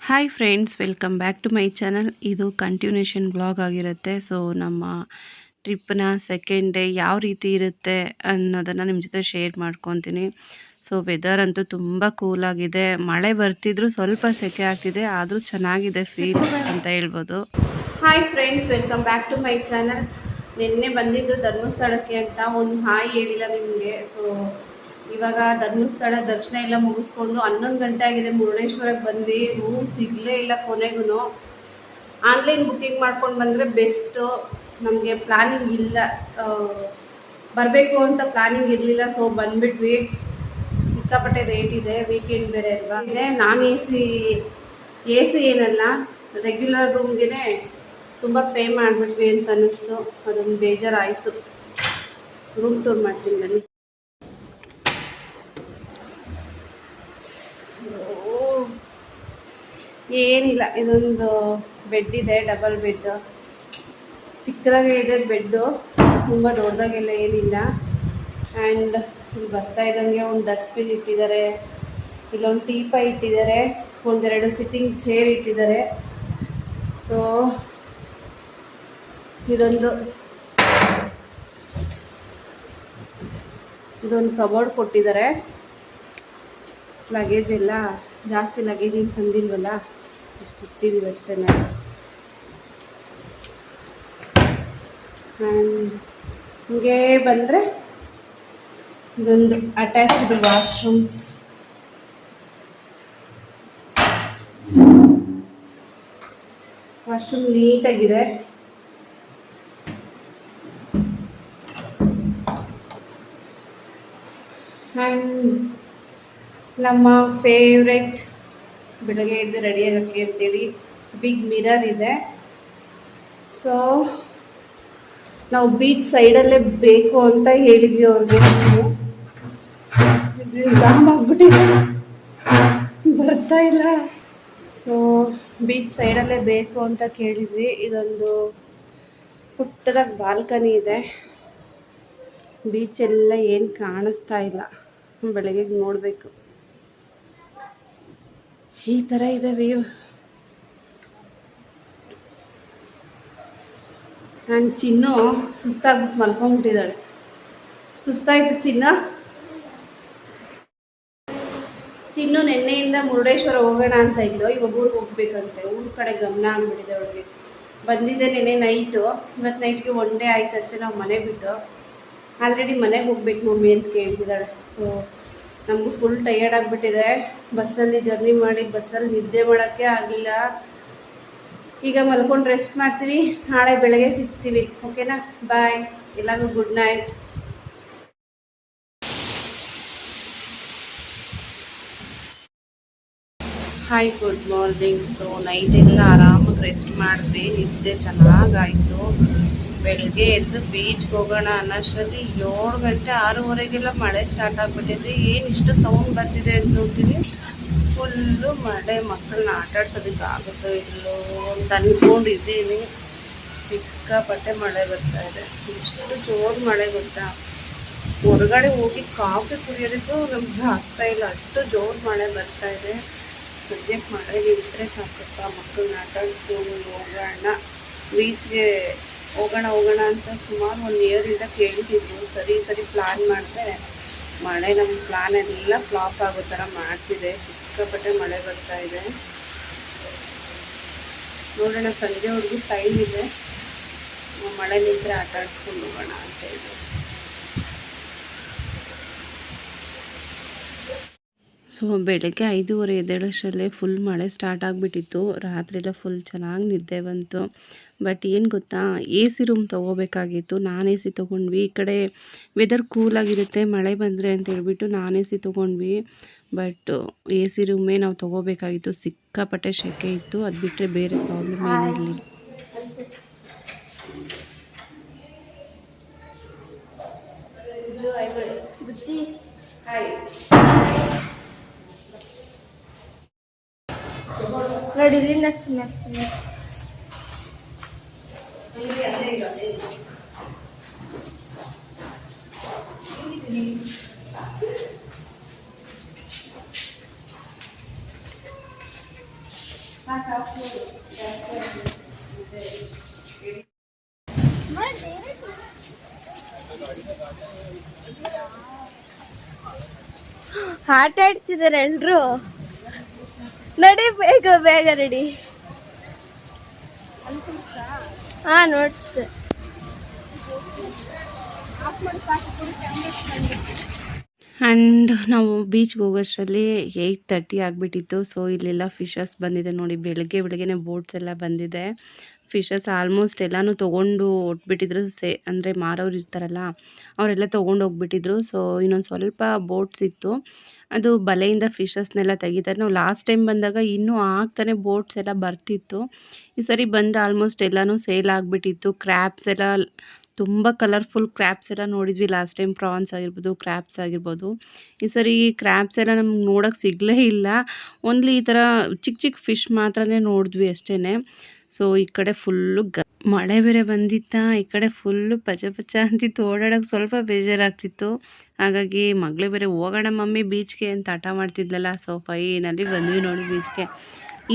Hi friends, welcome back to my channel. ಇದು continuation blog ಆಗಿರುತ್ತೆ. So ನಮ್ಮ ಟ್ರಿಪ್ನ ಸೆಕೆಂಡ್ ಡೇ ಯಾವ ರೀತಿ ಇರುತ್ತೆ ಅನ್ನೋದನ್ನು ನಿಮ್ಮ ಜೊತೆ ಶೇರ್ ಮಾಡ್ಕೊತೀನಿ. ಸೊ ವೆದರ್ ಅಂತೂ ತುಂಬ ಕೂಲಾಗಿದೆ. ಮಳೆ ಬರ್ತಿದ್ರು ಸ್ವಲ್ಪ ಸೆಕೆ ಆಗ್ತಿದೆ, ಆದರೂ ಚೆನ್ನಾಗಿದೆ ಫೀಲ್ ಅಂತ ಹೇಳ್ಬೋದು. Hi friends, welcome back to my channel. ನಿನ್ನೆ ಬಂದಿದ್ದು ಧರ್ಮಸ್ಥಳಕ್ಕೆ ಅಂತ ಒಂದು ಹಾಯ್ ಹೇಳಿಲ್ಲ ನಿಮಗೆ. ಸೊ ಇವಾಗ ಧರ್ಮಸ್ಥಳ ದರ್ಶನ ಎಲ್ಲ ಮುಗಿಸ್ಕೊಂಡು 11 ಗಂಟೆ ಆಗಿದೆ. ಮುರುಡೇಶ್ವರಕ್ಕೆ ಬಂದ್ವಿ. ರೂಮ್ ಸಿಗಲೇ ಇಲ್ಲ ಕೊನೆಗೂ. ಆನ್ಲೈನ್ ಬುಕ್ಕಿಂಗ್ ಮಾಡ್ಕೊಂಡು ಬಂದರೆ ಬೆಸ್ಟು. ನಮಗೆ ಪ್ಲ್ಯಾನಿಂಗ್ ಇಲ್ಲ, ಬರಬೇಕು ಅಂತ ಪ್ಲ್ಯಾನಿಂಗ್ ಇರಲಿಲ್ಲ. ಸೊ ಬಂದುಬಿಟ್ವಿ. ಸಿಕ್ಕಾಪಟ್ಟೆ ರೇಟ್ ಇದೆ, ವೀಕೆಂಡ್ ಬೇರೆ ಅಲ್ವಾ ಇದೆ. ನಾನ್ ಎ ಸಿ ಏನಲ್ಲ, ರೆಗ್ಯುಲರ್ ರೂಮ್ಗೆ ತುಂಬ ಪೇ ಮಾಡಿಬಿಟ್ವಿ ಅಂತ ಅನ್ನಿಸ್ತು. ಅದೊಂದು ಬೇಜಾರಾಯಿತು. ರೂಮ್ ಟೂರ್ ಮಾಡ್ತೀನಿ ಬನ್ನಿ. ಏನಿಲ್ಲ, ಇದೊಂದು ಬೆಡ್ ಇದೆ, ಡಬಲ್ ಬೆಡ್. ಚಿಕ್ಕದಾಗೆ ಇದೆ ಬೆಡ್ಡು, ತುಂಬ ದೊಡ್ಡದಾಗೆಲ್ಲ ಏನಿಲ್ಲ. ಆ್ಯಂಡ್ ಇಲ್ಲಿ ಬರ್ತಾ ಇದ್ದಂಗೆ ಒಂದು ಡಸ್ಟ್ಬಿನ್ ಇಟ್ಟಿದ್ದಾರೆ, ಇಲ್ಲೊಂದು ಟೀಪಾಯ್ ಇಟ್ಟಿದ್ದಾರೆ, ಒಂದೆರಡು ಸಿಟ್ಟಿಂಗ್ ಚೇರ್ ಇಟ್ಟಿದ್ದಾರೆ. ಸೊ ಇದೊಂದು ಕಬೋರ್ಡ್ ಕೊಟ್ಟಿದ್ದಾರೆ. ಲಗೇಜ್ ಎಲ್ಲ ಜಾಸ್ತಿ ಲಗೇಜ್ ಏನು ತಂದಿಲ್ವಲ್ಲ, ಇಷ್ಟು ಇಟ್ಟಿದ್ದೀವಿ ಅಷ್ಟೇ. ಆ್ಯಂಡ್ ಹೀಗೆ ಬಂದರೆ ಇದೊಂದು ಅಟ್ಯಾಚ್ಡ್ ವಾಶ್ರೂಮ್ಸ್. ವಾಶ್ರೂಮ್ ನೀಟಾಗಿದೆ. ಆ್ಯಂಡ್ ನಮ್ಮ ಫೇವ್ರೆಟ್, ಬೆಳಗ್ಗೆ ಎದ್ದು ರೆಡಿ ಆಗೋಕ್ಕೆ ಅಂತೇಳಿ ಬಿಗ್ ಮಿರರ್ ಇದೆ. ಸೊ ನಾವು ಬೀಚ್ ಸೈಡಲ್ಲೇ ಬೇಕು ಅಂತ ಹೇಳಿದ್ವಿ ಅವ್ರಿಗೆ. ಜಾಮ್ ಆಗಿಬಿಟ್ಟಿದೆ, ಬರ್ತಾ ಇಲ್ಲ. ಸೊ ಬೀಚ್ ಸೈಡಲ್ಲೇ ಬೇಕು ಅಂತ ಕೇಳಿದ್ವಿ. ಇದೊಂದು ಪುಟ್ಟದಾಗಿ ಬಾಲ್ಕನಿ ಇದೆ. ಬೀಚೆಲ್ಲ ಏನು ಕಾಣಿಸ್ತಾ ಇಲ್ಲ, ಬೆಳಗ್ಗೆ ನೋಡಬೇಕು. ಈ ಥರ ಇದೆ ವ್ಯೂ. ನಾನು ಚಿನ್ನು ಸುಸ್ತಾಗ್ಬಿಟ್ಟು ಮಲ್ಕೊಂಡ್ಬಿಟ್ಟಿದ್ದಾಳೆ. ಸುಸ್ತಾಯಿತು ಚಿನ್ನು ನಿನ್ನೆಯಿಂದ ಮುರುಡೇಶ್ವರ ಹೋಗೋಣ ಅಂತ ಇದ್ದು, ಇವಾಗ ಊರಿಗೆ ಹೋಗ್ಬೇಕಂತೆ. ಊರ ಕಡೆ ಗಮನ ಆಗಿಬಿಟ್ಟಿದೆ ಅವಳಿಗೆ. ಬಂದಿದ್ದೆ ನಿನ್ನೆ ನೈಟು, ಇವತ್ತು ನೈಟ್ಗೆ 1 ಡೇ ಆಯ್ತು ಅಷ್ಟೇ ನಾವು ಮನೆ ಬಿಟ್ಟು. ಆಲ್ರೆಡಿ ಮನೆಗೆ ಹೋಗ್ಬೇಕು ಮಮ್ಮಿ ಅಂತ ಕೇಳ್ತಿದ್ದಾಳೆ. ಸೊ ನಮಗೂ ಫುಲ್ ಟಯರ್ಡ್ ಆಗಿಬಿಟ್ಟಿದೆ. ಬಸ್ಸಲ್ಲಿ ಜರ್ನಿ ಮಾಡಿ ಬಸ್ಸಲ್ಲಿ ನಿದ್ದೆ ಮಾಡೋಕ್ಕೆ ಆಗಲಿಲ್ಲ. ಈಗ ಮಲ್ಕೊಂಡು ರೆಸ್ಟ್ ಮಾಡ್ತೀವಿ, ನಾಳೆ ಬೆಳಗ್ಗೆ ಸಿಗ್ತೀವಿ. ಓಕೆನಾ? ಬಾಯ್, ಎಲ್ಲರಿಗೂ good night. Hi, good morning. So ನೈಟೆಲ್ಲ ಆರಾಮಾಗಿ ರೆಸ್ಟ್ ಮಾಡಿದ್ವಿ, ನಿದ್ದೆ ಚೆನ್ನಾಗಾಯಿತು. ಬೆಳಗ್ಗೆ ಎದ್ದು ಬೀಚ್ಗೆ ಹೋಗೋಣ ಅನ್ನೋಷ್ಟರಲ್ಲಿ 7 ಗಂಟೆ 6:30ಗೆಲ್ಲ ಮಳೆ ಸ್ಟಾರ್ಟ್ ಆಗಿಬಿಟ್ಟಿದೆ. ಏನು ಇಷ್ಟು ಸೌಂಡ್ ಬರ್ತಿದೆ ಅಂತ ನೋಡ್ತೀವಿ, ಫುಲ್ಲು ಮಳೆ. ಮಕ್ಕಳನ್ನ ಆಟಾಡ್ಸೋದಕ್ಕೆ ಆಗುತ್ತೋ ಇಲ್ಲೋ ಅಂತ ಅಂದ್ಕೊಂಡಿದ್ದೀನಿ. ಸಿಕ್ಕಾಪಟ್ಟೆ ಮಳೆ ಬರ್ತಾಯಿದೆ. ಎಷ್ಟು ಜೋರು ಮಳೆ ಗೊತ್ತಾ, ಹೊರಗಡೆ ಹೋಗಿ ಕಾಫಿ ಕುಡಿಯೋದಕ್ಕೂ ನಮ್ಗೆ ಆಗ್ತಾಯಿಲ್ಲ, ಅಷ್ಟು ಜೋರು ಮಳೆ ಬರ್ತಾಯಿದೆ. ಸದ್ಯಕ್ಕೆ ಮಳೆ ನಿಂತರೆ ಸಾಕಪ್ಪ, ಮಕ್ಕಳನ್ನ ಆಟಾಡಿಸ್ಕೊಂಡು ಹೋಗೋಣ. ಬೀಚ್ಗೆ ಹೋಗೋಣ ಅಂತ ಸುಮಾರು 1 ಇಯರಿಂದ ಕೇಳ್ತಿದ್ವು. ಸರಿ ಪ್ಲ್ಯಾನ್ ಮಾಡಿದೆ, ಮಳೆ ನಮ್ಮ ಪ್ಲ್ಯಾನ್ ಎಲ್ಲ ಫ್ಲಾಪ್ ಆಗೋ ಥರ ಮಾಡ್ತಿದೆ. ಸಿಕ್ಕಾಪಟ್ಟೆ ಮಳೆ ಬರ್ತಾಯಿದೆ. ನೋಡೋಣ, ಸಂಜೆವರೆಗೂ ಟೈಮ್ ಇದೆ. ಮಳೆ ನಿಂತರೆ ಆಟಾಡಿಸ್ಕೊಂಡು ಹೋಗೋಣ ಅಂತ ಹೇಳಿ. ಸೊ ಬೆಳಗ್ಗೆ 5:30 ಎದ್ದೇಳೋಷ್ಟರಲ್ಲೇ ಫುಲ್ ಮಳೆ ಸ್ಟಾರ್ಟ್ ಆಗಿಬಿಟ್ಟಿತ್ತು. ರಾತ್ರಿಯೆಲ್ಲ ಫುಲ್ ಚೆನ್ನಾಗಿ ನಿದ್ದೆ ಬಂತು. ಬಟ್ ಏನು ಗೊತ್ತಾ, ಎ ಸಿ ರೂಮ್ ತೊಗೋಬೇಕಾಗಿತ್ತು. ನಾನ್ ಎ ಸಿ ತೊಗೊಂಡ್ವಿ. ಈ ಕಡೆ ವೆದರ್ ಕೂಲಾಗಿರುತ್ತೆ, ಮಳೆ ಬಂದರೆ ಅಂತ ಹೇಳ್ಬಿಟ್ಟು ನಾನ್ ಎ ಸಿ ತೊಗೊಂಡ್ವಿ. ಬಟ್ ಎ ಸಿ ರೂಮೇ ನಾವು ತೊಗೋಬೇಕಾಗಿತ್ತು. ಸಿಕ್ಕಾಪಟ್ಟೆ ಸೆಕೆ ಇತ್ತು, ಅದು ಬಿಟ್ಟರೆ ಬೇರೆ ಪ್ರಾಬ್ಲಮ್ ಏನಿರಲಿಲ್ಲ. ನೋಡಿ ಆಟ ಆಡ್ತಿದ್ದಾರೆ ಎಲ್ರು. ನಡಿ ಬೇಗ ಬೇಗ ನಡಿ. ಹಾ ನೋಡ್ಸ್ ಆ್ಯಂಡ್ ನಾವು ಬೀಚ್ಗೆ ಹೋಗೋಷ್ಟರಲ್ಲಿ 8:30 ಆಗಿಬಿಟ್ಟಿತ್ತು. ಸೊ ಇಲ್ಲೆಲ್ಲ ಫಿಶಸ್ ಬಂದಿದೆ ನೋಡಿ, ಬೆಳಗ್ಗೆ ಬೆಳಗ್ಗೆನೇ ಬೋಟ್ಸ್ ಎಲ್ಲ ಬಂದಿದೆ. ಫಿಶಸ್ ಆಲ್ಮೋಸ್ಟ್ ಎಲ್ಲನೂ ತೊಗೊಂಡು ಹೊಟ್ಬಿಟ್ಟಿದ್ರು. ಅಂದರೆ ಮಾರೋರು ಇರ್ತಾರಲ್ಲ ಅವರೆಲ್ಲ ತೊಗೊಂಡು ಹೋಗ್ಬಿಟ್ಟಿದ್ರು. ಸೊ ಇನ್ನೊಂದು ಸ್ವಲ್ಪ ಬೋಟ್ಸ್ ಇತ್ತು, ಅದು ಬಲೆಯಿಂದ ಫಿಶಸ್ನೆಲ್ಲ ತೆಗಿತಾರೆ. ನಾವು ಲಾಸ್ಟ್ ಟೈಮ್ ಬಂದಾಗ ಇನ್ನೂ ಆಗ್ತಾನೆ ಬೋಟ್ಸ್ ಎಲ್ಲ ಬರ್ತಿತ್ತು. ಈ ಸರಿ ಬಂದು ಆಲ್ಮೋಸ್ಟ್ ಎಲ್ಲನೂ ಸೇಲ್ ಆಗಿಬಿಟ್ಟಿತ್ತು. ಕ್ರ್ಯಾಬ್ಸ್ ಎಲ್ಲ ತುಂಬ ಕಲರ್ಫುಲ್ ಕ್ರ್ಯಾಬ್ಸ್ ಎಲ್ಲ ನೋಡಿದ್ವಿ ಲಾಸ್ಟ್ ಟೈಮ್. ಪ್ರಾನ್ಸ್ ಆಗಿರ್ಬೋದು, ಕ್ರ್ಯಾಬ್ಸ್ ಆಗಿರ್ಬೋದು. ಈ ಸರಿ ಕ್ರ್ಯಾಬ್ಸ್ ಎಲ್ಲ ನಮ್ಗೆ ನೋಡೋಕ್ಕೆ ಸಿಗಲೇ ಇಲ್ಲ. ಓನ್ಲಿ ಈ ಥರ ಚಿಕ್ಕ ಚಿಕ್ಕ ಫಿಶ್ ಮಾತ್ರನೇ ನೋಡಿದ್ವಿ ಅಷ್ಟೇ. ಸೊ ಈ ಕಡೆ ಫುಲ್ಲು ಮಳೆ ಬೇರೆ ಬಂದಿತ್ತಾ, ಈ ಕಡೆ ಫುಲ್ಲು ಪಚ ಪಚ ಅಂತಿತ್ತು. ಓಡಾಡೋಕ್ಕೆ ಸ್ವಲ್ಪ ಬೇಜಾರಾಗ್ತಿತ್ತು. ಹಾಗಾಗಿ ಮಗಳು ಬೇರೆ ಹೋಗೋಣ ಮಮ್ಮಿ ಬೀಚ್ಗೆ ಅಂತ ಹಠ ಮಾಡ್ತಿದ್ಲಲ್ಲ. ಸೊ ಫೈನಲ್ಲಿ ಬಂದ್ವಿ ನೋಡಿ ಬೀಚ್ಗೆ.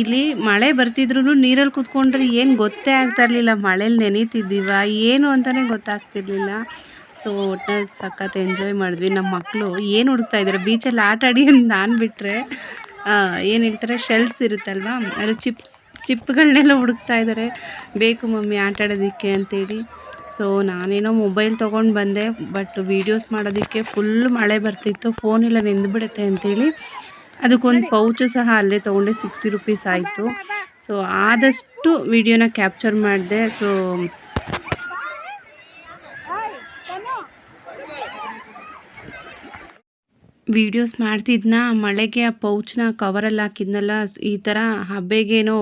ಇಲ್ಲಿ ಮಳೆ ಬರ್ತಿದ್ರು ನೀರಲ್ಲಿ ಕೂತ್ಕೊಂಡ್ರೆ ಏನು ಗೊತ್ತೇ ಆಗ್ತಾ ಇರಲಿಲ್ಲ. ಮಳೇಲಿ ನೆನೀತಿದ್ದೀವ ಏನು ಅಂತಲೇ ಗೊತ್ತಾಗ್ತಿರ್ಲಿಲ್ಲ. ಸೊ ಒಟ್ಟಿನಲ್ಲಿ ಸಖತ್ ಎಂಜಾಯ್ ಮಾಡಿದ್ವಿ. ನಮ್ಮ ಮಕ್ಕಳು ಏನು ಹುಡುಕ್ತಾ ಇದ್ದಾರೆ ಬೀಚಲ್ಲಿ ಆಟ ಆಡಿ ಅಂತ ನಾನು ಬಿಟ್ಟರೆ, ಏನು ಹೇಳ್ತಾರೆ ಶೆಲ್ಸ್ ಇರುತ್ತಲ್ವ, ಅದು ಚಿಪ್ಗಳನ್ನೆಲ್ಲ ಹುಡುಕ್ತಾ ಇದ್ದಾರೆ. ಬೇಕು ಮಮ್ಮಿ ಆಟ ಆಡೋದಕ್ಕೆ ಅಂತೇಳಿ. ಸೊ ನಾನೇನೋ ಮೊಬೈಲ್ ತೊಗೊಂಡು ಬಂದೆ, ಬಟ್ ವೀಡಿಯೋಸ್ ಮಾಡೋದಕ್ಕೆ ಫುಲ್ ಮಳೆ ಬರ್ತಿತ್ತು. ಫೋನೆಲ್ಲ ನೆಂದುಬಿಡುತ್ತೆ ಅಂತೇಳಿ ಅದಕ್ಕೊಂದು ಪೌಚು ಸಹ ಅಲ್ಲೇ ತೊಗೊಂಡೆ. 60 ರೂಪೀಸ್ ಆಯಿತು. ಸೊ ಆದಷ್ಟು ವಿಡಿಯೋನ ಕ್ಯಾಪ್ಚರ್ ಮಾಡಿದೆ. ಸೊ ವೀಡಿಯೋಸ್ ಮಾಡ್ತಿದ್ನ, ಮಳೆಗೆ ಆ ಪೌಚ್ನ ಕವರಲ್ಲಿ ಹಾಕಿದ್ನಲ್ಲ, ಈ ಥರ ಹಬ್ಬೆಗೇನೋ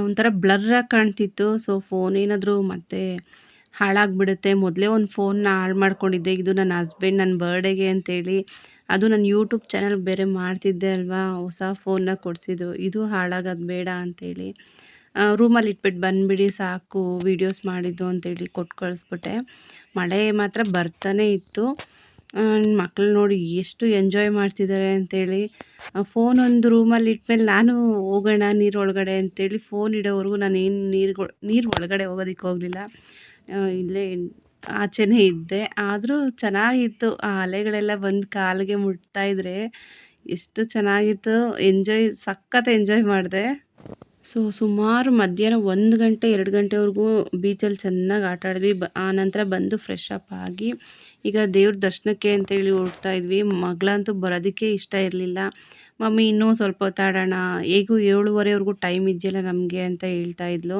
ಒಂಥರ ಬ್ಲರ್ರಾಗಿ ಕಾಣ್ತಿತ್ತು. ಸೊ ಫೋನ್ ಏನಾದರೂ ಮತ್ತೆ ಹಾಳಾಗಿಬಿಡುತ್ತೆ. ಮೊದಲೇ ಒಂದು ಫೋನ್ನ ಹಾಳು ಮಾಡ್ಕೊಂಡಿದ್ದೆ. ಇದು ನನ್ನ ಹಸ್ಬೆಂಡ್ ನನ್ನ ಬರ್ಡೇಗೆ ಅಂತೇಳಿ, ಅದು ನಾನು ಯೂಟ್ಯೂಬ್ ಚಾನಲ್ ಬೇರೆ ಮಾಡ್ತಿದ್ದೆ ಅಲ್ವಾ, ಹೊಸ ಫೋನ್ನ ಕೊಡಿಸಿದ್ದು. ಇದು ಹಾಳಾಗೋದು ಬೇಡ ಅಂತೇಳಿ ರೂಮಲ್ಲಿ ಇಟ್ಬಿಟ್ಟು ಬಂದುಬಿಡಿ ಸಾಕು ವೀಡಿಯೋಸ್ ಮಾಡಿದ್ದು ಅಂತೇಳಿ ಕೊಟ್ಟು ಕಳಿಸ್ಬಿಟ್ಟೆ. ಮಳೆ ಮಾತ್ರ ಬರ್ತಾನೆ ಇತ್ತು. ಮಕ್ಕಳು ನೋಡಿ ಎಷ್ಟು ಎಂಜಾಯ್ ಮಾಡ್ತಿದ್ದಾರೆ ಅಂತೇಳಿ. ಫೋನ್ ಒಂದು ರೂಮಲ್ಲಿ ಇಟ್ಮೇಲೆ ನಾನು ಹೋಗೋಣ ನೀರೊಳಗಡೆ ಅಂತೇಳಿ ಫೋನ್ ಇಡೋವರೆಗೂ ನಾನೇನು ನೀರು ಒಳಗಡೆ ಹೋಗೋದಕ್ಕೆ ಹೋಗಲಿಲ್ಲ. ಇಲ್ಲೇ ಆಚೆನೇ ಇದ್ದೆ. ಆದರೂ ಚೆನ್ನಾಗಿತ್ತು. ಆ ಅಲೆಗಳೆಲ್ಲ ಬಂದು ಕಾಲಿಗೆ ಮುಟ್ತಾಯಿದ್ರೆ ಎಷ್ಟು ಚೆನ್ನಾಗಿತ್ತು. ಸಖತ್ ಎಂಜಾಯ್ ಮಾಡಿದೆ. ಸೊ ಸುಮಾರು ಮಧ್ಯಾಹ್ನ 1 ಗಂಟೆ 2 ಗಂಟೆವರೆಗೂ ಬೀಚಲ್ಲಿ ಚೆನ್ನಾಗಿ ಆಟ ಆಡಿದ್ವಿ. ಆ ನಂತರ ಬಂದು ಫ್ರೆಶ್ ಅಪ್ ಆಗಿ ಈಗ ದೇವ್ರ ದರ್ಶನಕ್ಕೆ ಅಂತೇಳಿ ಹೊರಡ್ತಾ ಇದ್ವಿ. ಮಗಳಂತೂ ಬರೋದಕ್ಕೆ ಇಷ್ಟ ಇರಲಿಲ್ಲ. ಮಮ್ಮಿ ಇನ್ನೂ ಸ್ವಲ್ಪ ಹೊತ್ತು ಆಡೋಣ, ಹೇಗೂ 7:30ವರೆಗೂ ಟೈಮ್ ಇದೆಯಲ್ಲ ನಮಗೆ ಅಂತ ಹೇಳ್ತಾ ಇದ್ಲು.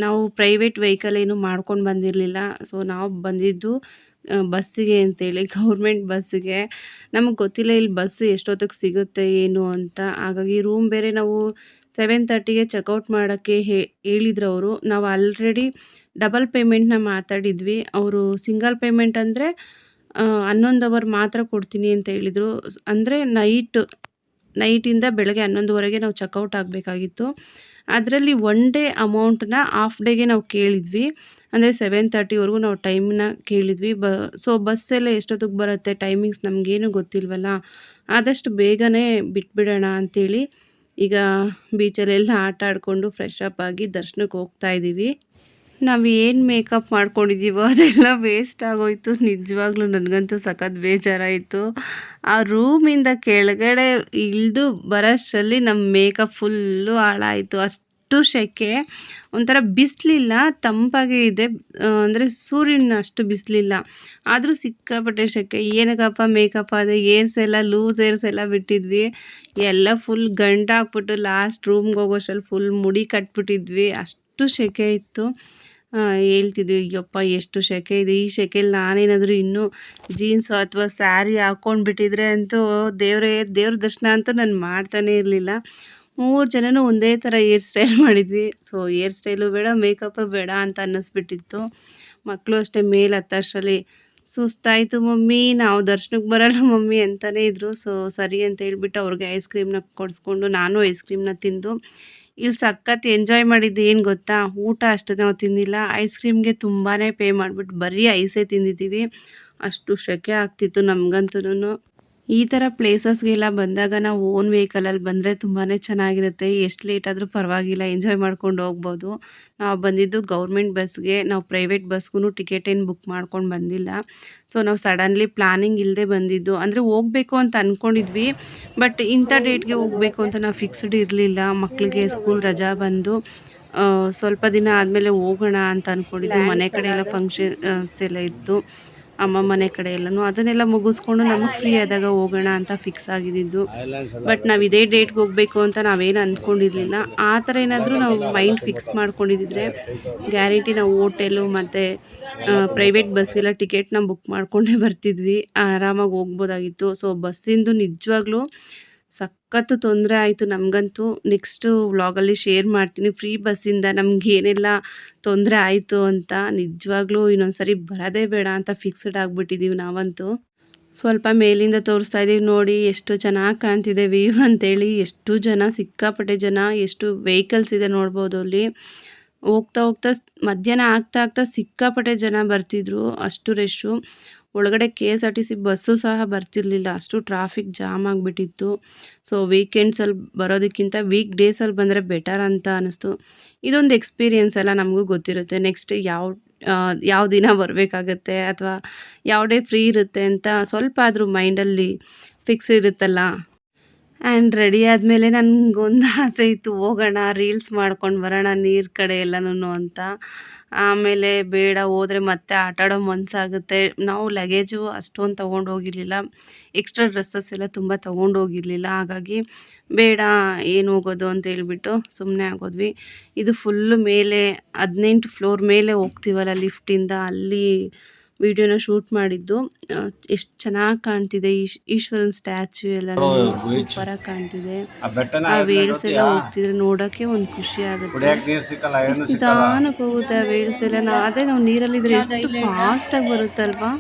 ನಾವು ಪ್ರೈವೇಟ್ ವೆಹಿಕಲ್ ಏನು ಮಾಡ್ಕೊಂಡು ಬಂದಿರಲಿಲ್ಲ. ಸೊ ನಾವು ಬಂದಿದ್ದು ಬಸ್ಸಿಗೆ ಅಂತೇಳಿ, ಗೌರ್ಮೆಂಟ್ ಬಸ್ಸಿಗೆ. ನಮಗೆ ಗೊತ್ತಿಲ್ಲ ಇಲ್ಲಿ ಬಸ್ ಎಷ್ಟೊತ್ತಿಗೆ ಸಿಗುತ್ತೆ ಏನು ಅಂತ. ಹಾಗಾಗಿ ರೂಮ್ ಬೇರೆ ನಾವು 7:30ಗೆ ಚೆಕ್ಔಟ್ ಮಾಡೋಕ್ಕೆ ಹೇಳಿದ್ರು ಅವರು. ನಾವು ಆಲ್ರೆಡಿ ಡಬಲ್ ಪೇಮೆಂಟ್ನ ಮಾತಾಡಿದ್ವಿ. ಅವರು ಸಿಂಗಲ್ ಪೇಮೆಂಟ್ ಅಂದರೆ 11 ಅವರ್ ಮಾತ್ರ ಕೊಡ್ತೀನಿ ಅಂತ ಹೇಳಿದರು. ಅಂದರೆ ನೈಟಿಂದ ಬೆಳಗ್ಗೆ 11ವರೆಗೆ ನಾವು ಚೆಕ್ಔಟ್ ಆಗಬೇಕಾಗಿತ್ತು. ಅದರಲ್ಲಿ 1 ಡೇ ಅಮೌಂಟನ್ನ ಹಾಫ್ ಡೇಗೆ ನಾವು ಕೇಳಿದ್ವಿ. ಅಂದರೆ 7:30ವರೆಗೂ ನಾವು ಟೈಮನ್ನ ಕೇಳಿದ್ವಿ. ಸೊ ಬಸ್ಸೆಲ್ಲ ಎಷ್ಟೊತ್ತಿಗೆ ಬರುತ್ತೆ ಟೈಮಿಂಗ್ಸ್ ನಮಗೇನು ಗೊತ್ತಿಲ್ವಲ್ಲ, ಆದಷ್ಟು ಬೇಗನೆ ಬಿಟ್ಬಿಡೋಣ ಅಂಥೇಳಿ ಈಗ ಬೀಚಲ್ಲೆಲ್ಲ ಆಟ ಆಡಿಕೊಂಡು ಫ್ರೆಶ್ ಅಪ್ ಆಗಿ ದರ್ಶನಕ್ಕೆ ಹೋಗ್ತಾ ಇದ್ದೀವಿ. ನಾವು ಏನು ಮೇಕಪ್ ಮಾಡ್ಕೊಂಡಿದ್ದೀವೋ ಅದೆಲ್ಲ ವೇಸ್ಟ್ ಆಗೋಯ್ತು. ನಿಜವಾಗ್ಲೂ ನನಗಂತೂ ಸಖತ್ ಬೇಜಾರಾಯಿತು. ಆ ರೂಮಿಂದ ಕೆಳಗಡೆ ಇಳಿದು ಬರೋಷ್ಟರಲ್ಲಿ ನಮ್ಮ ಮೇಕಪ್ ಫುಲ್ಲು ಹಾಳಾಯಿತು. ಅಷ್ಟು ಸೆಕೆ, ಒಂಥರ ಬಿಸಿಲಿಲ್ಲ, ತಂಪಾಗೇ ಇದೆ. ಅಂದರೆ ಸೂರ್ಯನ ಅಷ್ಟು ಬಿಸಿಲಿಲ್ಲ, ಆದರೂ ಸಿಕ್ಕಾಪಟ್ಟೆ ಸೆಕೆ. ಏನಕ್ಕಪ್ಪ ಮೇಕಪ್ ಅದೇ ಲೂಸ್ ಏರ್ಸ್ ಎಲ್ಲ ಬಿಟ್ಟಿದ್ವಿ. ಎಲ್ಲ ಫುಲ್ ಗಂಟು ಹಾಕ್ಬಿಟ್ಟು ಲಾಸ್ಟ್ ರೂಮ್ಗೆ ಹೋಗೋಷ್ಟರಲ್ಲಿ ಫುಲ್ ಮುಡಿ ಕಟ್ಬಿಟ್ಟಿದ್ವಿ. ಅಷ್ಟು ಸೆಕೆ ಇತ್ತು. ಹೇಳ್ತಿದ್ವಿ ಅಯ್ಯಪ್ಪ ಎಷ್ಟು ಸೆಕೆ ಇದೆ, ಈ ಸೆಕೆಯಲ್ಲಿ ನಾನೇನಾದರೂ ಇನ್ನೂ ಜೀನ್ಸು ಅಥವಾ ಸ್ಯಾರಿ ಹಾಕ್ಕೊಂಡು ಬಿಟ್ಟಿದ್ರೆ ಅಂತೂ ದೇವ್ರ ದರ್ಶನ ಅಂತೂ ನಾನು ಮಾಡ್ತಾನೇ ಇರಲಿಲ್ಲ. 3 ಜನನೂ ಒಂದೇ ಥರ ಹೇರ್ ಸ್ಟೈಲ್ ಮಾಡಿದ್ವಿ. ಸೊ ಹೇರ್ ಸ್ಟೈಲು ಬೇಡ, ಮೇಕಪ್ಪು ಬೇಡ ಅಂತ ಅನ್ನಿಸ್ಬಿಟ್ಟಿತ್ತು. ಮಕ್ಕಳು ಅಷ್ಟೇ ಮೇಲೆ ಹತ್ತಷ್ಟರಲ್ಲಿ ಸುಸ್ತಾಯಿತು ಮಮ್ಮಿ, ನಾವು ದರ್ಶನಕ್ಕೆ ಬರೋಲ್ಲ ಮಮ್ಮಿ ಅಂತಲೇ ಇದ್ದರು. ಸೊ ಸರಿ ಅಂತ ಹೇಳ್ಬಿಟ್ಟು ಅವ್ರಿಗೆ ಐಸ್ ಕ್ರೀಮ್ನ ಕೊಡಿಸ್ಕೊಂಡು ನಾನು ಐಸ್ ಕ್ರೀಮ್ನ ತಿಂದು ಇಲ್ಲಿ ಸಖತ್ ಎಂಜಾಯ್ ಮಾಡಿದ್ದು. ಏನು ಗೊತ್ತಾ, ಊಟ ಅಷ್ಟು ನಾವು ತಿಂದಿಲ್ಲ, ಐಸ್ ಕ್ರೀಮ್ಗೆ ತುಂಬಾ ಪೇ ಮಾಡಿಬಿಟ್ಟು ಬರೀ ಐಸೇ ತಿಂದಿದ್ದೀವಿ. ಅಷ್ಟು ಸೆಕೆ ಆಗ್ತಿತ್ತು ನಮಗಂತೂ. ಈ ಥರ ಪ್ಲೇಸಸ್ಗೆಲ್ಲ ಬಂದಾಗ ನಾವು ಓನ್ ವೆಹಿಕಲಲ್ಲಿ ಬಂದರೆ ತುಂಬಾ ಚೆನ್ನಾಗಿರುತ್ತೆ. ಎಷ್ಟು ಲೇಟ್ ಆದರೂ ಪರವಾಗಿಲ್ಲ, ಎಂಜಾಯ್ ಮಾಡ್ಕೊಂಡು ಹೋಗ್ಬೋದು. ನಾವು ಬಂದಿದ್ದು ಗೌರ್ಮೆಂಟ್ ಬಸ್‌ಗೆ, ನಾವು ಪ್ರೈವೇಟ್ ಬಸ್‌ಗೂ ಟಿಕೆಟ್ ಏನು ಬುಕ್ ಮಾಡ್ಕೊಂಡು ಬಂದಿಲ್ಲ. ಸೊ ನಾವು ಸಡನ್ಲಿ ಪ್ಲಾನಿಂಗ್ ಇಲ್ಲದೆ ಬಂದಿದ್ದು. ಅಂದರೆ ಹೋಗಬೇಕು ಅಂತ ಅಂದ್ಕೊಂಡಿದ್ವಿ, ಬಟ್ ಇಂಥ ಡೇಟ್‌ಗೆ ಹೋಗಬೇಕು ಅಂತ ನಾವು ಫಿಕ್ಸ್ಡ್ ಇರಲಿಲ್ಲ. ಮಕ್ಕಳಿಗೆ ಸ್ಕೂಲ್ ರಜಾ ಬಂದು ಸ್ವಲ್ಪ ದಿನ ಆದಮೇಲೆ ಹೋಗೋಣ ಅಂತ ಅಂದ್ಕೊಂಡಿದ್ವಿ. ಮನೆ ಕಡೆ ಎಲ್ಲ ಫಂಕ್ಷನ್ಸ್ ಎಲ್ಲ ಇತ್ತು, ಅಮ್ಮ ಮನೆ ಕಡೆ ಎಲ್ಲನೂ. ಅದನ್ನೆಲ್ಲ ಮುಗಿಸ್ಕೊಂಡು ನಮಗೆ ಫ್ರೀ ಆದಾಗ ಹೋಗೋಣ ಅಂತ ಫಿಕ್ಸ್ ಆಗಿದ್ದಿದ್ದು. ಬಟ್ ನಾವು ಇದೇ ಡೇಟ್ಗೆ ಹೋಗಬೇಕು ಅಂತ ನಾವೇನು ಅಂದ್ಕೊಂಡಿರಲಿಲ್ಲ. ಆ ಥರ ಏನಾದರೂ ನಾವು ಮೈಂಡ್ ಫಿಕ್ಸ್ ಮಾಡ್ಕೊಂಡಿದ್ದಿದ್ರೆ ಗ್ಯಾರಂಟಿ ನಾವು ಹೋಟೆಲು ಮತ್ತು ಪ್ರೈವೇಟ್ ಬಸ್ಗೆಲ್ಲ ಟಿಕೆಟ್ನ ಬುಕ್ ಮಾಡ್ಕೊಂಡೇ ಬರ್ತಿದ್ವಿ, ಆರಾಮಾಗಿ ಹೋಗ್ಬೋದಾಗಿತ್ತು. ಸೊ ಬಸ್ಸಿಂದು ನಿಜವಾಗ್ಲೂ ಸಖತ್ತು ತೊಂದರೆ ಆಯಿತು ನಮಗಂತೂ. ನೆಕ್ಸ್ಟು ವ್ಲಾಗಲ್ಲಿ ಶೇರ್ ಮಾಡ್ತೀನಿ ಫ್ರೀ ಬಸ್ಸಿಂದ ನಮ್ಗೆ ಏನೆಲ್ಲ ತೊಂದರೆ ಆಯಿತು ಅಂತ. ನಿಜವಾಗ್ಲೂ ಇನ್ನೊಂದು ಸರಿ ಬರೋದೇ ಬೇಡ ಅಂತ ಫಿಕ್ಸ್ಡ್ ಆಗಿಬಿಟ್ಟಿದ್ದೀವಿ ನಾವಂತೂ. ಸ್ವಲ್ಪ ಮೇಲಿಂದ ತೋರಿಸ್ತಾ ಇದ್ದೀವಿ ನೋಡಿ, ಎಷ್ಟು ಚೆನ್ನಾಗಿ ಕಾಣ್ತಿದೆ ವ್ಯೂ ಅಂತೇಳಿ. ಎಷ್ಟು ಜನ, ಸಿಕ್ಕಾಪಟ್ಟೆ ಜನ, ಎಷ್ಟು ವೆಹಿಕಲ್ಸ್ ಇದೆ ನೋಡ್ಬೋದು ಅಲ್ಲಿ. ಹೋಗ್ತಾ ಹೋಗ್ತಾ ಮಧ್ಯಾಹ್ನ ಆಗ್ತಾ ಸಿಕ್ಕಾಪಟ್ಟೆ ಜನ ಬರ್ತಿದ್ರು, ಅಷ್ಟು ರಶ್ಶು. ಒಳಗಡೆ KSRTC ಬಸ್ಸು ಸಹ ಬರ್ತಿರ್ಲಿಲ್ಲ, ಅಷ್ಟು ಟ್ರಾಫಿಕ್ ಜಾಮ್ ಆಗಿಬಿಟ್ಟಿತ್ತು. ಸೊ ವೀಕೆಂಡ್ಸಲ್ಲಿ ಬರೋದಕ್ಕಿಂತ ವೀಕ್ ಡೇಸಲ್ಲಿ ಬಂದರೆ ಬೆಟರ್ ಅಂತ ಅನ್ನಿಸ್ತು. ಇದೊಂದು ಎಕ್ಸ್ಪೀರಿಯೆನ್ಸ್ ಎಲ್ಲ ನಮಗೂ ಗೊತ್ತಿರುತ್ತೆ. ನೆಕ್ಸ್ಟ್ ಯಾವ ದಿನ ಬರಬೇಕಾಗತ್ತೆ ಅಥವಾ ಯಾವ ಡೇ ಫ್ರೀ ಇರುತ್ತೆ ಅಂತ ಸ್ವಲ್ಪ ಆದರೂ ಮೈಂಡಲ್ಲಿ ಫಿಕ್ಸ್ ಇರುತ್ತಲ್ಲ. ಆ್ಯಂಡ್ ರೆಡಿ ಆದಮೇಲೆ ನನಗೊಂದು ಆಸೆ ಇತ್ತು, ಹೋಗೋಣ ರೀಲ್ಸ್ ಮಾಡ್ಕೊಂಡು ಬರೋಣ ನೀರು ಕಡೆ ಎಲ್ಲನೂ ಅಂತ. ಆಮೇಲೆ ಬೇಡ, ಹೋದರೆ ಮತ್ತೆ ಆಟಾಡೋ ಮನಸ್ಸಾಗುತ್ತೆ. ನಾವು ಲಗೇಜು ಅಷ್ಟೊಂದು ತೊಗೊಂಡು ಹೋಗಿರಲಿಲ್ಲ, ಎಕ್ಸ್ಟ್ರಾ ಡ್ರೆಸ್ಸಸ್ ಎಲ್ಲ ತುಂಬ ತೊಗೊಂಡು ಹೋಗಿರಲಿಲ್ಲ. ಹಾಗಾಗಿ ಬೇಡ, ಏನು ಹೋಗೋದು ಅಂತ ಹೇಳ್ಬಿಟ್ಟು ಸುಮ್ಮನೆ ಆಗೋದ್ವಿ. ಇದು ಫುಲ್ಲು ಮೇಲೆ 18 ಫ್ಲೋರ್ ಮೇಲೆ ಹೋಗ್ತೀವಲ್ಲ ಲಿಫ್ಟಿಂದ, ಅಲ್ಲಿ ವಿಡಿಯೋನ ಶೂಟ್ ಮಾಡಿದ್ದು. ಎಷ್ಟು ಚೆನ್ನಾಗಿ ಕಾಣ್ತಿದೆ, ಈಶ್ವರನ ಸ್ಟ್ಯಾಚ್ಯೂ ಎಲ್ಲ ಸೂಪರಾಗಿ ಕಾಣ್ತಿದೆ. ಆ ವೇಲ್ಸ್ ಎಲ್ಲ ಹೋಗ್ತಿದ್ರೆ ನೋಡೋಕ್ಕೆ ಒಂದು ಖುಷಿ ಆಗುತ್ತೆ. ನಿಧಾನಕ್ಕೆ ಹೋಗುತ್ತೆ ಆ ವೇಲ್ಸ್ ಎಲ್ಲ. ಅದೇ ನಾವು ನೀರಲ್ಲಿದ್ರೆ ಎಷ್ಟು ಫಾಸ್ಟಾಗಿ ಬರುತ್ತಲ್ವಾ.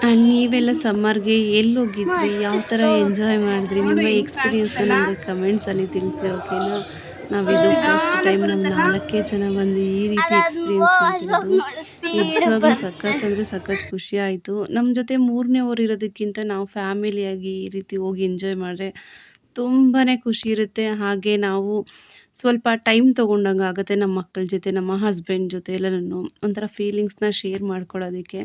ಆ್ಯಂಡ್ ನೀವೆಲ್ಲ ಸಮ್ಮರ್ಗೆ ಎಲ್ಲಿ ಹೋಗಿದ್ರಿ, ಯಾವ ಥರ ಎಂಜಾಯ್ ಮಾಡಿದ್ರಿ, ನಿಮ್ಮ ಎಕ್ಸ್ಪೀರಿಯೆನ್ಸ್ ನನಗೆ ಕಮೆಂಟ್ಸಲ್ಲಿ ತಿಳಿಸಿ, ಓಕೆನಾ. ನಾವಿದು ಫಸ್ಟ್ ಟೈಮ್ ನಮ್ಮ 4 ಜನ ಬಂದು ಈ ರೀತಿ ಎಕ್ಸ್ಪೀರಿಯೆನ್ಸ್ ಮಾಡ್ತಿರೋದು. ನಿಜವಾಗ್ಲೂ ಸಖತ್ ಅಂದರೆ ಸಖತ್ ಖುಷಿ ಆಯಿತು. ನಮ್ಮ ಜೊತೆ 3ನೇವರು ಇರೋದಕ್ಕಿಂತ ನಾವು ಫ್ಯಾಮಿಲಿಯಾಗಿ ಈ ರೀತಿ ಹೋಗಿ ಎಂಜಾಯ್ ಮಾಡಿದ್ರೆ ತುಂಬಾ ಖುಷಿ ಇರುತ್ತೆ. ಹಾಗೆ ನಾವು ಸ್ವಲ್ಪ ಟೈಮ್ ತೊಗೊಂಡಂಗೆ ಆಗುತ್ತೆ ನಮ್ಮ ಮಕ್ಕಳ ಜೊತೆ, ನಮ್ಮ ಹಸ್ಬೆಂಡ್ ಜೊತೆ ಎಲ್ಲನೂ ಒಂಥರ ಫೀಲಿಂಗ್ಸ್ನ ಶೇರ್ ಮಾಡ್ಕೊಳ್ಳೋದಕ್ಕೆ.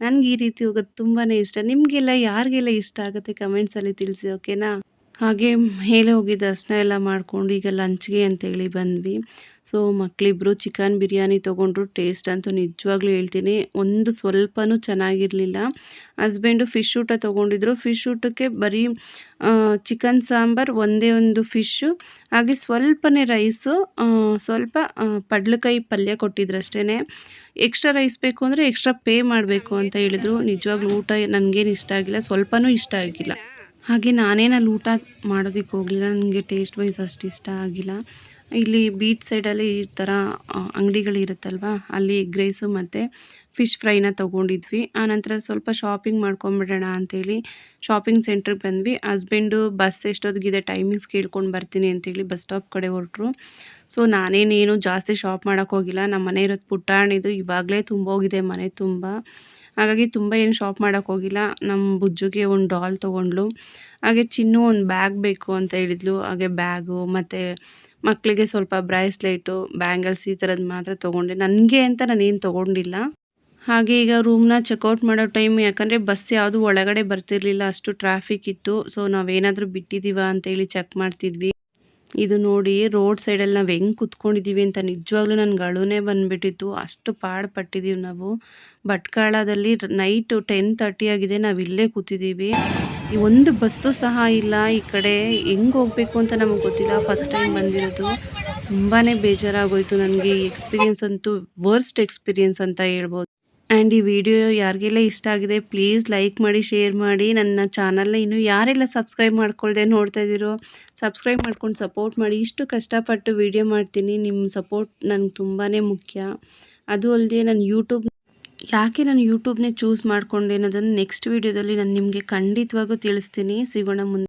ನನಗೆ ಈ ರೀತಿ ಹೋಗೋದು ತುಂಬಾ ಇಷ್ಟ. ನಿಮಗೆಲ್ಲ ಯಾರಿಗೆಲ್ಲ ಇಷ್ಟ ಆಗುತ್ತೆ ಕಮೆಂಟ್ಸಲ್ಲಿ ತಿಳಿಸಿ, ಓಕೆನಾ. ಹಾಗೆ ಮೇಲೆ ಹೋಗಿ ದರ್ಶನ ಎಲ್ಲ ಮಾಡಿಕೊಂಡು ಈಗ ಲಂಚ್ಗೆ ಅಂತೇಳಿ ಬಂದ್ವಿ. ಸೊ ಮಕ್ಕಳಿಬ್ರು ಚಿಕನ್ ಬಿರಿಯಾನಿ ತೊಗೊಂಡ್ರು. ಟೇಸ್ಟ್ ಅಂತೂ ನಿಜವಾಗ್ಲೂ ಹೇಳ್ತೀನಿ, ಒಂದು ಸ್ವಲ್ಪನೂ ಚೆನ್ನಾಗಿರಲಿಲ್ಲ. ಹಸ್ಬೆಂಡು ಫಿಶ್ ಊಟ ತೊಗೊಂಡಿದ್ರು. ಫಿಶ್ ಊಟಕ್ಕೆ ಬರೀ ಚಿಕನ್ ಸಾಂಬಾರು, ಒಂದೇ ಒಂದು ಫಿಶ್ಶು, ಹಾಗೆ ಸ್ವಲ್ಪನೇ ರೈಸು, ಸ್ವಲ್ಪ ಪಡ್ಲಕಾಯಿ ಪಲ್ಯ ಕೊಟ್ಟಿದ್ರು ಅಷ್ಟೇ. ಎಕ್ಸ್ಟ್ರಾ ರೈಸ್ ಬೇಕು ಅಂದರೆ ಎಕ್ಸ್ಟ್ರಾ ಪೇ ಮಾಡಬೇಕು ಅಂತ ಹೇಳಿದರು. ನಿಜವಾಗ್ಲೂ ಊಟ ನನಗೇನು ಇಷ್ಟ ಆಗಿಲ್ಲ, ಸ್ವಲ್ಪನೂ ಇಷ್ಟ ಆಗಿಲ್ಲ. ಹಾಗೆ ನಾನೇನು ಅಲ್ಲಿ ಊಟ ಮಾಡೋದಕ್ಕೆ ಹೋಗಲಿಲ್ಲ, ನನಗೆ ಟೇಸ್ಟ್ ವೈಸ್ ಅಷ್ಟು ಇಷ್ಟ ಆಗಿಲ್ಲ. ಇಲ್ಲಿ ಬೀಚ್ ಸೈಡಲ್ಲಿ ಈ ಥರ ಅಂಗಡಿಗಳಿರುತ್ತಲ್ವ, ಅಲ್ಲಿ ಎಗ್ ರೈಸು ಮತ್ತು ಫಿಶ್ ಫ್ರೈನ ತೊಗೊಂಡಿದ್ವಿ. ಆನಂತರ ಸ್ವಲ್ಪ ಶಾಪಿಂಗ್ ಮಾಡ್ಕೊಂಬಿಡೋಣ ಅಂಥೇಳಿ ಶಾಪಿಂಗ್ ಸೆಂಟ್ರಿಗೆ ಬಂದ್ವಿ. ಹಸ್ಬೆಂಡು ಬಸ್ ಎಷ್ಟೊತ್ತಿಗಿದೆ ಟೈಮಿಂಗ್ಸ್ ಕೇಳ್ಕೊಂಡು ಬರ್ತೀನಿ ಅಂತೇಳಿ ಬಸ್ ಸ್ಟಾಪ್ ಕಡೆ ಹೊರಟ್ರು. ಸೊ ನಾನೇನೇನು ಜಾಸ್ತಿ ಶಾಪ್ ಮಾಡೋಕ್ಕೆ ಹೋಗಿಲ್ಲ. ನಮ್ಮ ಮನೆ ಇರೋದು ಪುಟಾಣಿದು, ಇವಾಗಲೇ ತುಂಬೋಗಿದೆ ಮನೆ ತುಂಬ. ಹಾಗಾಗಿ ತುಂಬ ಏನು ಶಾಪ್ ಮಾಡೋಕ್ಕೆ ಹೋಗಿಲ್ಲ. ನಮ್ಮ ಬುಜ್ಜುಗೆ ಒಂದು ಡಾಲ್ ತೊಗೊಂಡ್ಳು. ಹಾಗೆ ಚಿನ್ನು ಒಂದು ಬ್ಯಾಗ್ ಬೇಕು ಅಂತ ಹೇಳಿದ್ಲು. ಹಾಗೆ ಬ್ಯಾಗು ಮತ್ತು ಮಕ್ಕಳಿಗೆ ಸ್ವಲ್ಪ ಬ್ರೇಸ್ಲೆಟು, ಬ್ಯಾಂಗಲ್ಸ್ ಈ ಥರದ್ದು ಮಾತ್ರ ತೊಗೊಂಡೆ. ನನಗೆ ಅಂತ ನಾನೇನು ತೊಗೊಂಡಿಲ್ಲ. ಹಾಗೆ ಈಗ ರೂಮ್ನ ಚೆಕ್ಔಟ್ ಮಾಡೋ ಟೈಮ್, ಯಾಕಂದರೆ ಬಸ್ ಯಾವುದು ಒಳಗಡೆ ಬರ್ತಿರ್ಲಿಲ್ಲ, ಅಷ್ಟು ಟ್ರಾಫಿಕ್ ಇತ್ತು. ಸೊ ನಾವೇನಾದರೂ ಬಿಟ್ಟಿದ್ದೀವ ಅಂತೇಳಿ ಚೆಕ್ ಮಾಡ್ತಿದ್ವಿ. ಇದು ನೋಡಿ ರೋಡ್ ಸೈಡಲ್ಲಿ ನಾವು ಹೆಂಗೆ ಕುತ್ಕೊಂಡಿದ್ದೀವಿ ಅಂತ ನಿಜವಾಗ್ಲೂ ನನಗೆ ಅಳುನೇ ಬಂದುಬಿಟ್ಟಿತ್ತು. ಅಷ್ಟು ಪಾಡು ಪಟ್ಟಿದ್ದೀವಿ ನಾವು. ಭಟ್ಕಳದಲ್ಲಿ ನೈಟು 10:30 ಆಗಿದೆ, ನಾವು ಇಲ್ಲೇ ಕೂತಿದ್ದೀವಿ. ಈ ಒಂದು ಬಸ್ಸು ಸಹ ಇಲ್ಲ ಈ ಕಡೆ. ಹೆಂಗೆ ಹೋಗಬೇಕು ಅಂತ ನಮಗೆ ಗೊತ್ತಿಲ್ಲ. ಫಸ್ಟ್ ಟೈಮ್ ಬಂದಿರೋದು, ತುಂಬಾ ಬೇಜಾರಾಗೋಯಿತು ನನಗೆ. ಈ ಎಕ್ಸ್ಪೀರಿಯೆನ್ಸ್ ಅಂತೂ ವರ್ಸ್ಟ್ ಎಕ್ಸ್ಪೀರಿಯೆನ್ಸ್ ಅಂತ ಹೇಳ್ಬೋದು. ಆ್ಯಂಡ್ ಈ ವಿಡಿಯೋ ಯಾರಿಗೆಲ್ಲ ಇಷ್ಟ ಆಗಿದೆ ಪ್ಲೀಸ್ ಲೈಕ್ ಮಾಡಿ, ಶೇರ್ ಮಾಡಿ. ನನ್ನ ಚಾನಲ್ನ ಇನ್ನೂ ಯಾರೆಲ್ಲ ಸಬ್ಸ್ಕ್ರೈಬ್ ಮಾಡ್ಕೊಳ್ದೆ ನೋಡ್ತಾ ಇದ್ದೀರೋ ಸಬ್ಸ್ಕ್ರೈಬ್ ಮಾಡ್ಕೊಂಡು ಸಪೋರ್ಟ್ ಮಾಡಿ. ಇಷ್ಟು ಕಷ್ಟಪಟ್ಟು ವಿಡಿಯೋ ಮಾಡ್ತೀನಿ, ನಿಮ್ಮ ಸಪೋರ್ಟ್ ನನಗೆ ತುಂಬಾ ಮುಖ್ಯ. ಅದು ಅಲ್ಲದೆ ಯಾಕೆ ನಾನು ಯೂಟ್ಯೂಬ್ನೇ ಚೂಸ್ ಮಾಡ್ಕೊಂಡೆ ಅನ್ನೋದನ್ನು ನೆಕ್ಸ್ಟ್ ವಿಡಿಯೋದಲ್ಲಿ ನಾನು ನಿಮಗೆ ಖಂಡಿತವಾಗೂ ತಿಳಿಸ್ತೀನಿ. ಸಿಗೋಣ ಮುಂದೆ.